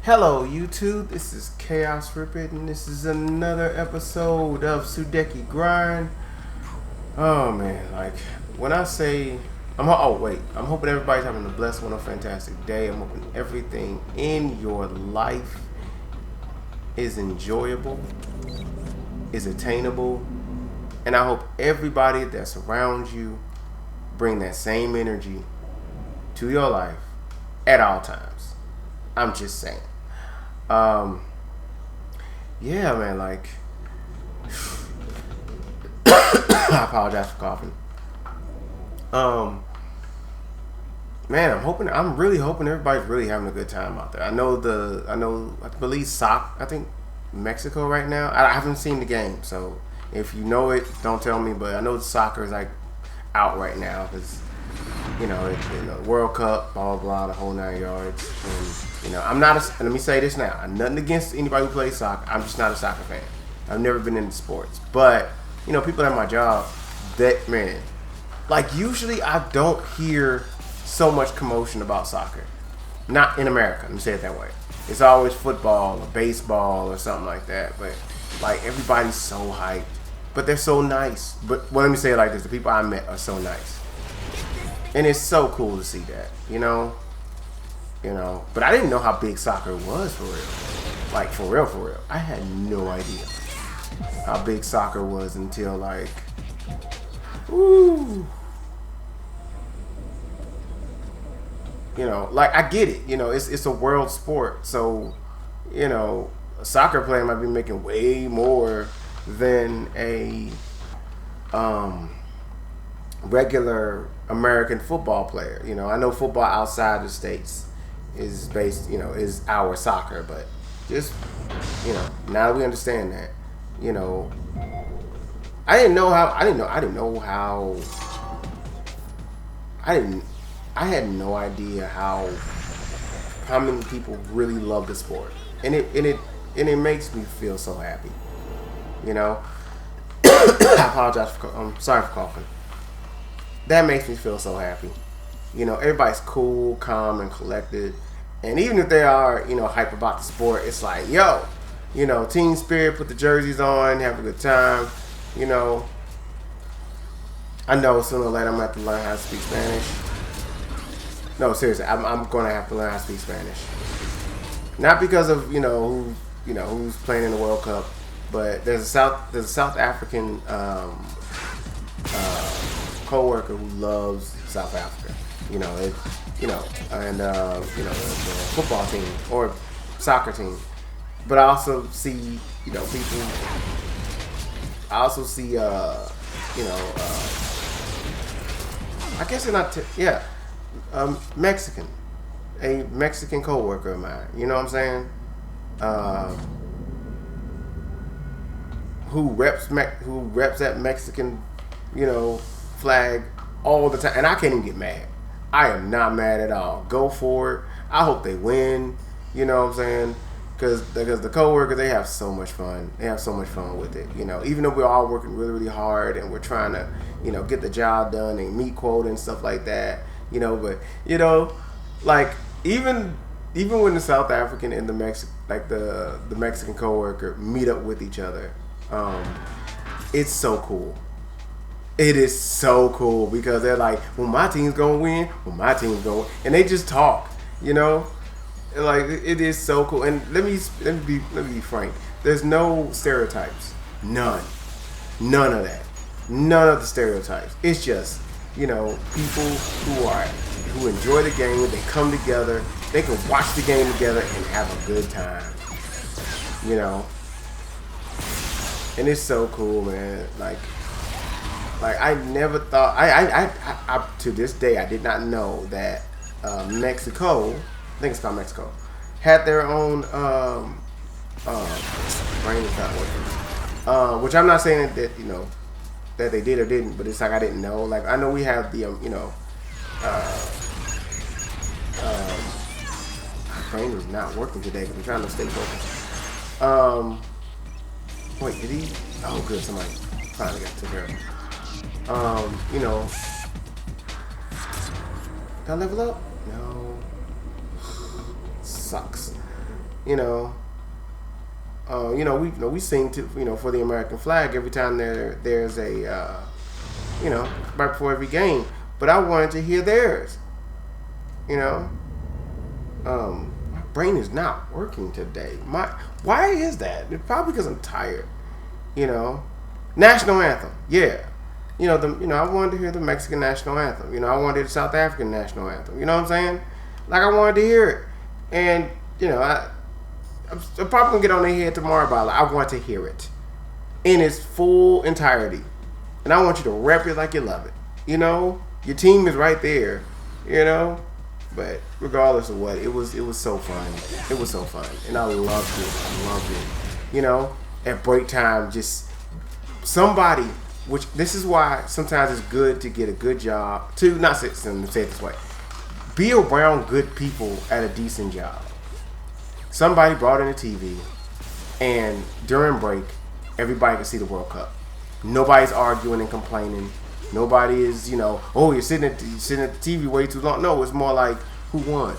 Hello YouTube, this is Chaos Ripid and this is another episode of Sudeki Grind. Oh man, like when I say I'm hoping everybody's having a blessed one, a fantastic day. I'm hoping everything in your life is enjoyable, is attainable, and I hope everybody that's around you bring that same energy to your life at all times. I'm just saying. Yeah, man, like I apologize for coughing. Man, I'm really hoping everybody's really having a good time out there. I believe I think Mexico right now. I haven't seen the game, so if you know it, don't tell me, but I know soccer is like out right now because World Cup, blah blah blah, the whole 9 yards. And I'm not. Let me say this now. I'm nothing against anybody who plays soccer. I'm just not a soccer fan. I've never been into sports, but people at my job, that man, like usually I don't hear so much commotion about soccer. Not in America. Let me say it that way. It's always football or baseball or something like that. But like everybody's so hyped, but they're so nice. But let me say it like this: the people I met are so nice. And it's so cool to see that, But I didn't know how big soccer was for real. Like, for real. I had no idea how big soccer was until, like, ooh. Like, I get it. It's a world sport. So, a soccer player might be making way more than a regular American football player. I know football outside the States is based, is our soccer, but just, now that we understand that, I had no idea how many people really love the sport. And it makes me feel so happy. I apologize I'm sorry for coughing. That makes me feel so happy. Everybody's cool, calm, and collected. And even if they are, hype about the sport, it's like, team spirit, put the jerseys on, have a good time. I know sooner or later I'm going to have to learn how to speak Spanish. No, seriously, I'm going to have to learn how to speak Spanish. Not because of, who's playing in the World Cup, but there's a South African co-worker who loves South Africa, the football team or soccer team. But I also see, people. I also see, I guess they're not. Mexican, a Mexican co-worker of mine. You know what I'm saying? Who reps that Mexican, flag all the time, and I can't even get mad. I am not mad at all. Go for it. I hope they win. You know what I'm saying? Because the coworkers, they have so much fun. They have so much fun with it. Even though we're all working really, really hard and we're trying to, get the job done and meet quota and stuff like that. But like even when the South African and the Mexican coworker meet up with each other, it's so cool. It is so cool because they're like, well, my team's gonna win. Well, my team's gonna win. And they just talk, Like, it is so cool. And let me be frank. There's no stereotypes. None of that. None of the stereotypes. It's just, people who enjoy the game. They come together. They can watch the game together and have a good time. And it's so cool, man. Like I never thought. I to this day I did not know that Mexico, I think it's called Mexico, had their own brain is not working. Which I'm not saying that that they did or didn't, but it's like I didn't know. Like I know we have the brain is not working today because I'm trying to stay focused. Wait, did he? Oh, good. Somebody finally got to care of him. Did I level up? No. Sucks. You know, we sing to for the American flag every time there's a right before every game. But I wanted to hear theirs. You know, my brain is not working today. Why is that? It's probably because I'm tired. You know, national anthem. Yeah. I wanted to hear the Mexican national anthem. I wanted the South African national anthem. You know what I'm saying? Like I wanted to hear it, and I'm probably gonna get on their head tomorrow about it. I want to hear it in its full entirety, and I want you to rep it like you love it. Your team is right there. But regardless of what, it was so fun. It was so fun, and I loved it. At break time, just somebody. Which this is why sometimes it's good to get a good job. To not say it this way, be around good people at a decent job. Somebody brought in a TV, and during break, everybody can see the World Cup. Nobody's arguing and complaining. Nobody is, you're sitting at the TV way too long. No, it's more like who won.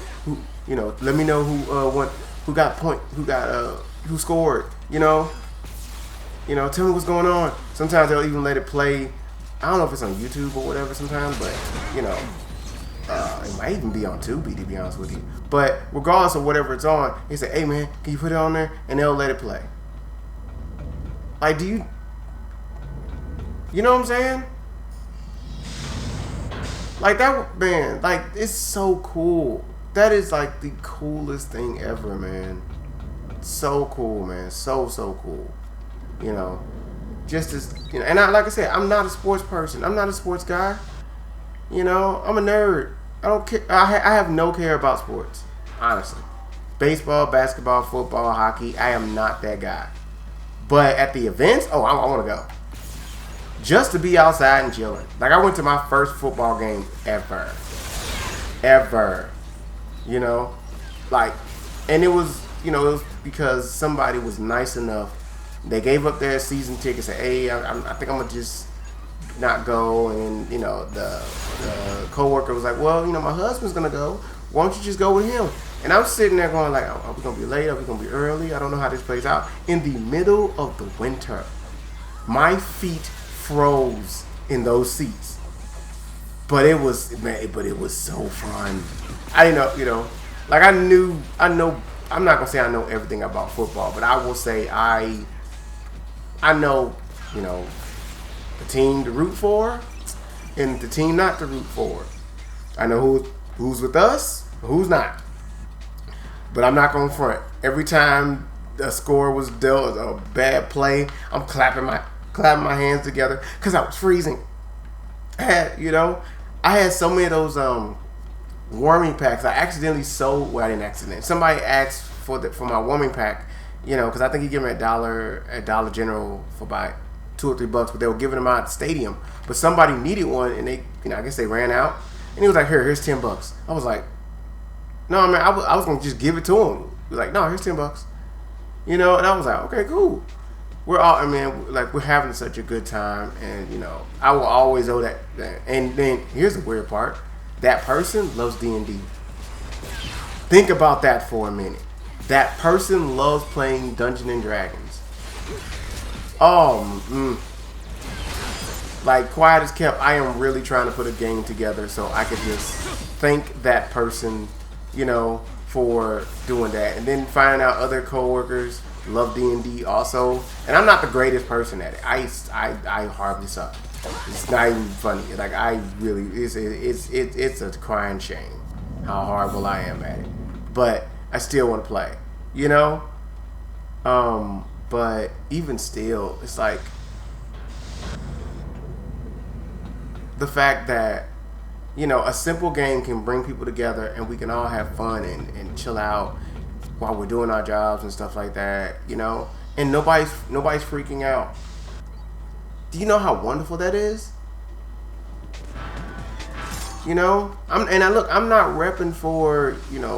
Let me know who won, who got point, who scored. Tell me what's going on. Sometimes they'll even let it play. I don't know if it's on YouTube or whatever sometimes, but, it might even be on Tubi, to be honest with you. But regardless of whatever it's on, they say, hey, man, can you put it on there? And they'll let it play. Like, you know what I'm saying? Like, that, man, like, it's so cool. That is, like, the coolest thing ever, man. So cool, man. So cool. Just as and like I said, I'm not a sports person. I'm not a sports guy. I'm a nerd. I don't care. I have no care about sports, honestly. Baseball, basketball, football, hockey. I am not that guy. But at the events, I want to go. Just to be outside and chilling. Like I went to my first football game ever. And it was because somebody was nice enough. They gave up their season tickets. Said, "Hey, I think I'm gonna just not go." And the coworker was like, "Well, my husband's gonna go. Why don't you just go with him?" And I'm sitting there going like, "Are we gonna be late? Are we gonna be early? I don't know how this plays out." In the middle of the winter, my feet froze in those seats. But it was so fun. I didn't know, like I know. I'm not gonna say I know everything about football, but I will say I know, the team to root for and the team not to root for. I know who's with us, who's not. But I'm not going to front. Every time the score was dealt a bad play, I'm clapping my hands together because I was freezing. I had so many of those warming packs. I accidentally sold. Well, I didn't accidentally. Somebody asked for my warming pack. Because I think you give them at Dollar General for about $2 or $3, but they were giving them out at the stadium. But somebody needed one, and they, I guess they ran out. And he was like, here's $10. I was like, no, man, I was gonna just give it to him. He was like, no, here's $10. And I was like, okay, cool. We're having such a good time, and I will always owe that. And then here's the weird part: that person loves D&D. Think about that for a minute. That person loves playing Dungeons and Dragons. Like quiet as kept, I am really trying to put a game together so I could just thank that person, for doing that. And then finding out other coworkers love D&D also. And I'm not the greatest person at it. I horribly suck. It's not even funny. Like it's a crying shame how horrible I am at it. But I still want to play, but even still, it's like the fact that, a simple game can bring people together and we can all have fun and chill out while we're doing our jobs and stuff like that, and nobody's freaking out. Do you know how wonderful that is? I'm not repping for,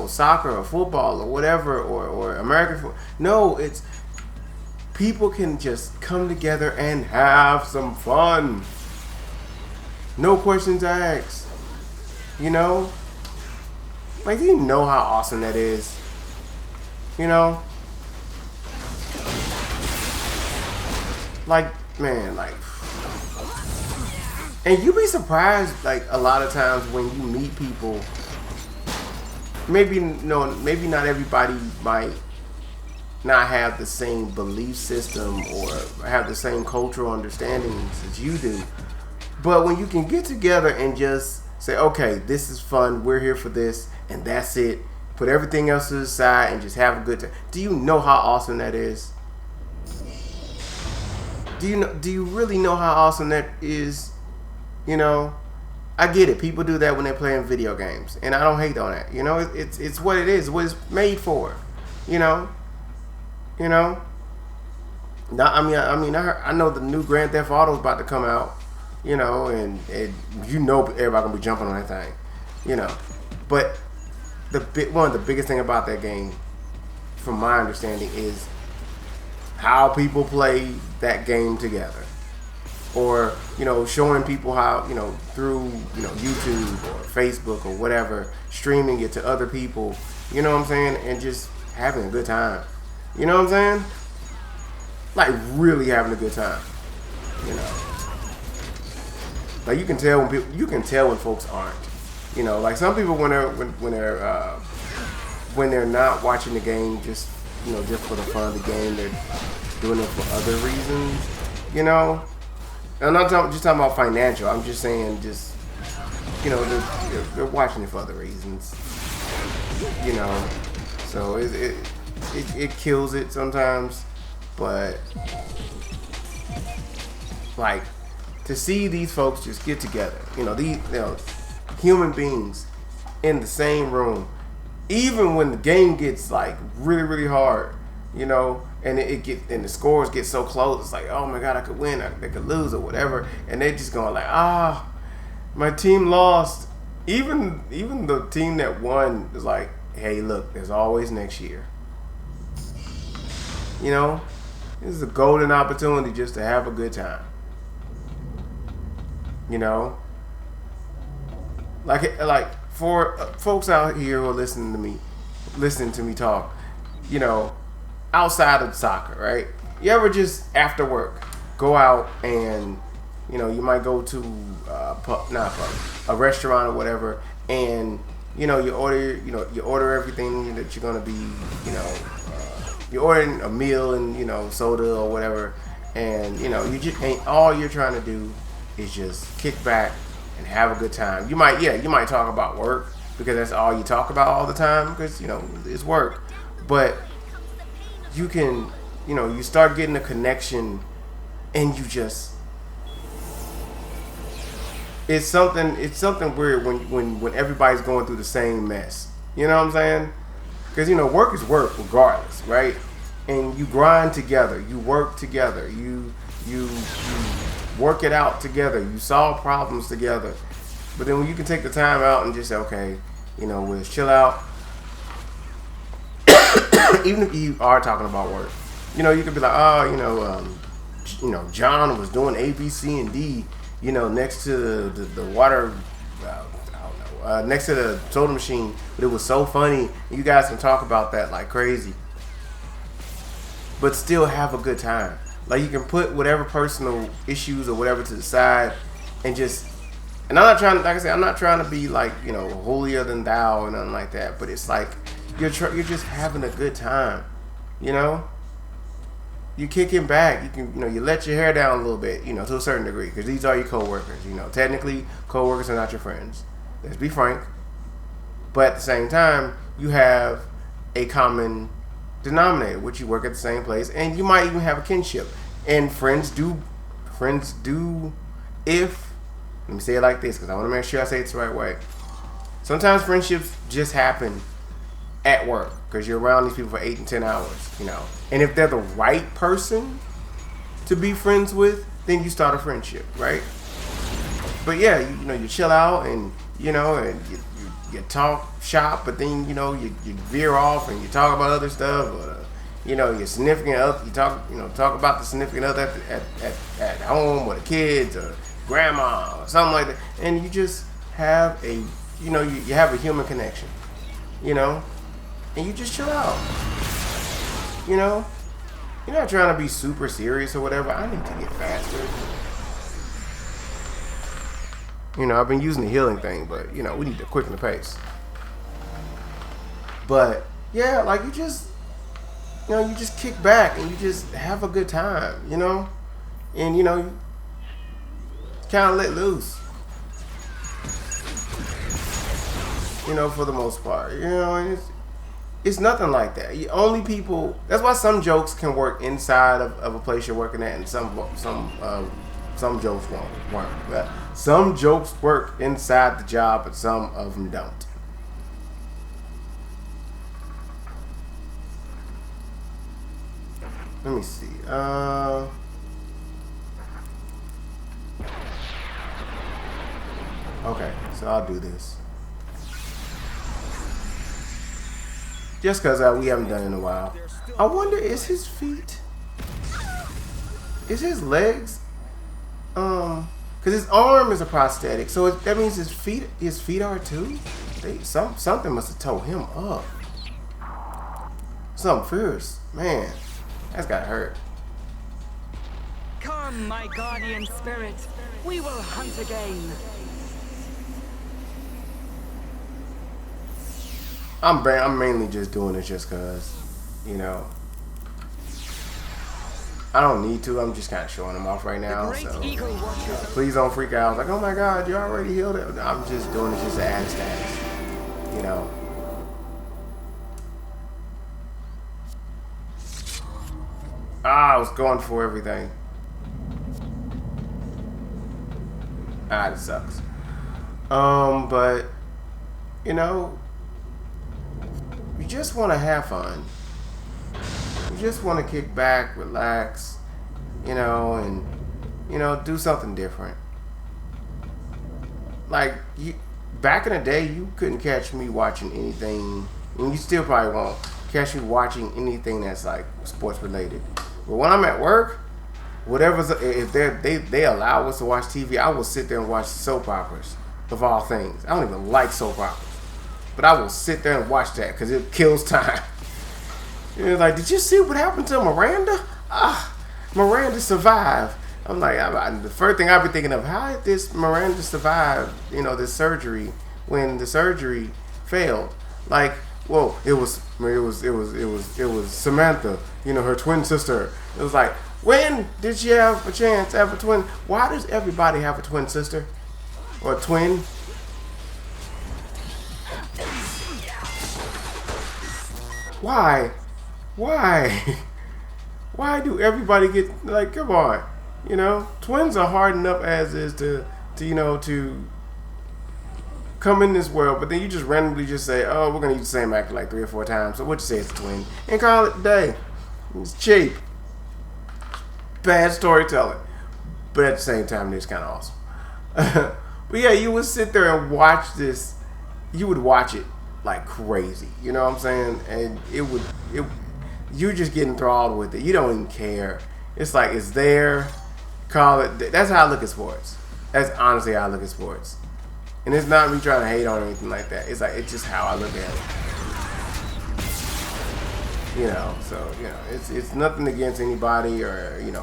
soccer or football or whatever or American football. No, it's people can just come together and have some fun. No questions asked. Like, do you know how awesome that is? You know, like, man, like, and you be surprised, like, a lot of times when you meet people. Maybe not everybody might not have the same belief system or have the same cultural understandings as you do. But when you can get together and just say, okay, this is fun, we're here for this, and that's it. Put everything else to the side and just have a good time. Do you know how awesome that is? Do you really know how awesome that is? You know, I get it. People do that when they're playing video games, and I don't hate on that. You know, it's what it is. What it's made for. You know. Now, I know the new Grand Theft Auto is about to come out. You know, and you know everybody gonna be jumping on that thing. You know, but one of the biggest thing about that game, from my understanding, is how people play that game together. Or, you know, showing people how, you know, through, you know, YouTube or Facebook or whatever, streaming it to other people, you know what I'm saying? And just having a good time. You know what I'm saying? Like, really having a good time. You know? Like, you can tell when folks aren't. You know, like some people when they're not watching the game just, you know, just for the fun of the game, they're doing it for other reasons, you know? I'm not just talking about financial. I'm just saying, just, you know, they're watching it for other reasons. You know, so it kills it sometimes, but like to see these folks just get together, you know, human beings in the same room, even when the game gets like really, really hard, you know. And and the scores get so close. It's like, oh my God, I could win, they could lose, or whatever. And they're just going like, my team lost. Even the team that won is like, hey, look, there's always next year. You know, this is a golden opportunity just to have a good time. You know, like for folks out here who are listening to me talk, you know. Outside of soccer, right? You ever just after work go out and, you know, you might go to a restaurant or whatever, and you know you order everything that you're gonna be, you know, you're ordering a meal and, you know, soda or whatever, and you know all you're trying to do is just kick back and have a good time. You might talk about work because that's all you talk about all the time because, you know, it's work, but you can, you know, you start getting a connection, and you just, it's something weird when everybody's going through the same mess. You know what I'm saying? Because, you know, work is work regardless, right? And you grind together, you work together, you work it out together, you solve problems together. But then when you can take the time out and just say, okay, you know, let's chill out. Even if you are talking about work, you know, you could be like, oh, you know, John was doing A, B, C, and D, you know, next to the water, I don't know, next to the soda machine, but it was so funny. You guys can talk about that like crazy, but still have a good time. Like, you can put whatever personal issues or whatever to the side, and I'm not trying to, like I said, I'm not trying to be like, you know, holier than thou and nothing like that, but it's like, you're just having a good time, you know. You kicking back. You can, you know, you let your hair down a little bit, you know, to a certain degree, because these are your coworkers. You know, technically, coworkers are not your friends. Let's be frank. But at the same time, you have a common denominator, which you work at the same place, and you might even have a kinship. And friends do. If, let me say it like this, because I want to make sure I say it the right way. Sometimes friendships just happen at work because you're around these people for 8 and 10 hours, you know. And if they're the right person to be friends with, then you start a friendship, right? But yeah, you know, you chill out and, you know, and you talk shop, but then, you know, you veer off and you talk about other stuff, or, you know, your significant other, you talk about the significant other at home, or the kids, or grandma, or something like that, and you just have a, you know, you have a human connection, you know. And you just chill out. You know, you're not trying to be super serious or whatever. I need to get faster. You know, I've been using the healing thing, but you know, we need to quicken the pace. But yeah, like you just kick back and you just have a good time, you know, and you know, you kind of let loose. You know, for the most part, you know, and it's nothing like that. Only people. That's why some jokes can work inside of a place you're working at, and some jokes won't. But some jokes work inside the job, but some of them don't. Let me see. Okay, so I'll do this. Just because we haven't done it in a while. I wonder, is his feet? Is his legs? Because his arm is a prosthetic, so that means his feet are too. Something must have tore him up. Something fierce, man. That's gotta hurt. Come, my guardian spirit. We will hunt again. I'm mainly just doing this just cause, you know, I don't need to. I'm just kind of showing them off right now. So please don't freak out. Like, oh my God, you already healed it. I'm just doing it just to add status, you know. I was going for everything. It sucks. But you know, you just want to have fun. You just want to kick back, relax, you know, and you know, do something different. Like back in the day, you couldn't catch me watching anything, and you still probably won't catch me watching anything that's like sports related. But when I'm at work, whatever's, if they allow us to watch TV, I will sit there and watch soap operas, of all things. I don't even like soap operas, but I will sit there and watch that because it kills time. It's like, did you see what happened to Miranda? Miranda survived. I'm like, the first thing I've been thinking of, how did this Miranda survive, you know, this surgery when the surgery failed? Like, whoa, it was Samantha, you know, her twin sister. It was like, when did she have a chance to have a twin? Why does everybody have a twin sister or a twin? Why? Why do everybody get, like, come on, you know, twins are hard enough as is to you know, to come in this world, but then you just randomly just say, oh, we're gonna use the same actor like 3 or 4 times, so what you say it's a twin, and call it a day. It's cheap. Bad storytelling, but at the same time it's kind of awesome. But yeah, you would sit there and watch this. You would watch it like crazy, you know what I'm saying? And you just get enthralled with it. You don't even care. It's like, it's there. Call it. That's how I look at sports. That's honestly how I look at sports. And it's not me trying to hate on or anything like that. It's like, it's just how I look at it. You know, so, you know, it's nothing against anybody or, you know,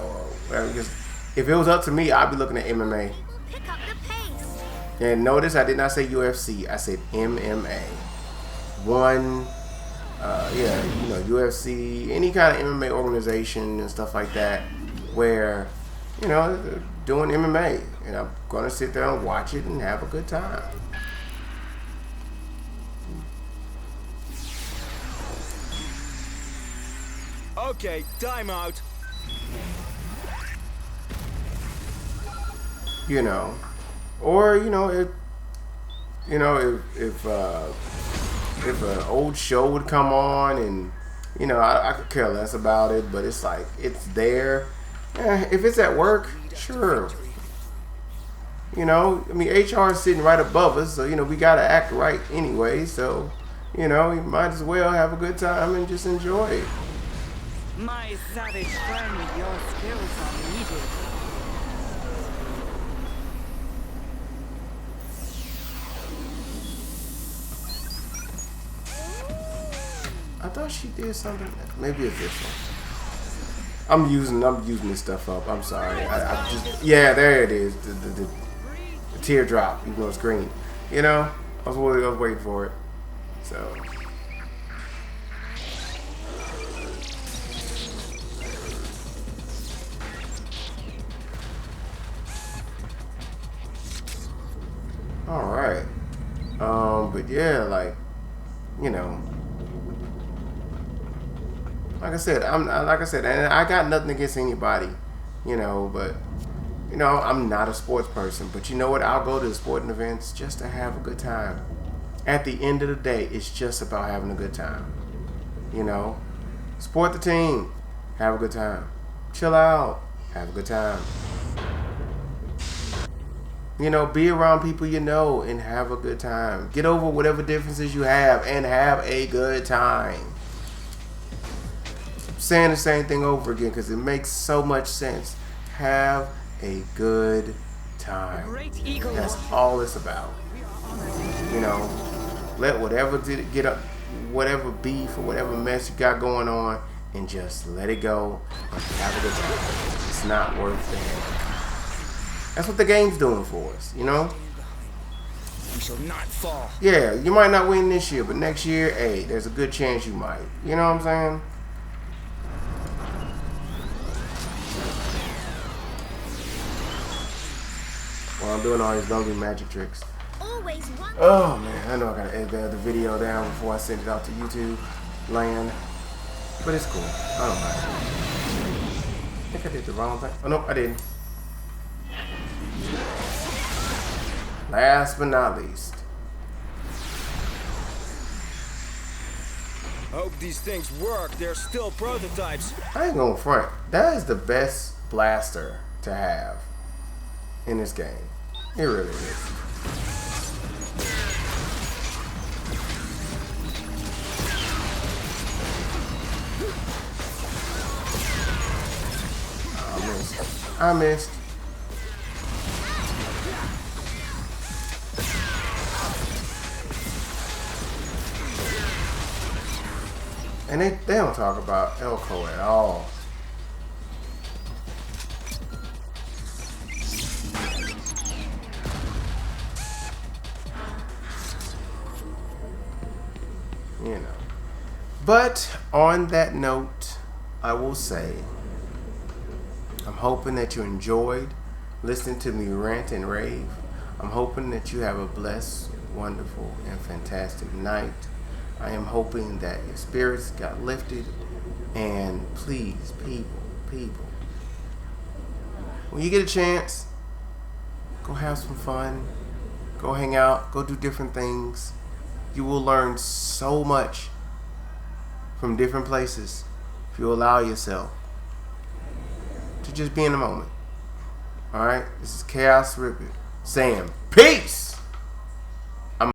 whatever. Just, if it was up to me, I'd be looking at MMA. Pick up the pace. And notice I did not say UFC. I said MMA. Yeah, you know, UFC, any kind of MMA organization and stuff like that, where, you know, they're doing MMA, and I'm gonna sit there and watch it and have a good time. Okay, time out. You know, or you know, if an old show would come on, and you know, I could care less about it, but it's like, it's there. If it's at work, sure. You know, I mean, HR is sitting right above us, so you know, we gotta act right anyway. So, you know, you might as well have a good time and just enjoy it. My savage friend, your skills are needed. I thought she did something. Maybe it's this one. I'm using this stuff up. I'm sorry. I just, yeah, there it is. The teardrop, even though it's green. You know, I was waiting for it. So. All right. But yeah, like, you know, like I said, and I got nothing against anybody, you know, but you know, I'm not a sports person, but you know what? I'll go to the sporting events just to have a good time. At the end of the day, it's just about having a good time. You know, support the team, have a good time. Chill out, have a good time. You know, be around people you know and have a good time. Get over whatever differences you have and have a good time. I'm saying the same thing over again because it makes so much sense. Have a good time. That's all it's about. You know, let whatever get up, whatever beef or whatever mess you got going on, and just let it go and have a good time. It's not worth it. That's what the game's doing for us, you know? We shall not fall. Yeah, you might not win this year, but next year, hey, there's a good chance you might. You know what I'm saying? While I'm doing all these lovely magic tricks. Always one. Oh man, I know I gotta edit the video down before I send it out to YouTube land. But it's cool. I don't mind. I think I did the wrong thing. Oh no, I didn't. Last but not least. Hope these things work. They're still prototypes. I ain't gonna front. That is the best blaster to have in this game. It really is. I missed. And they don't talk about Elko at all. You know. But on that note, I will say, I'm hoping that you enjoyed listening to me rant and rave. I'm hoping that you have a blessed, wonderful, and fantastic night. I am hoping that your spirits got lifted. And please, people, when you get a chance, go have some fun. Go hang out. Go do different things. You will learn so much from different places if you allow yourself to just be in the moment. Alright? This is Chaos Ripper saying peace!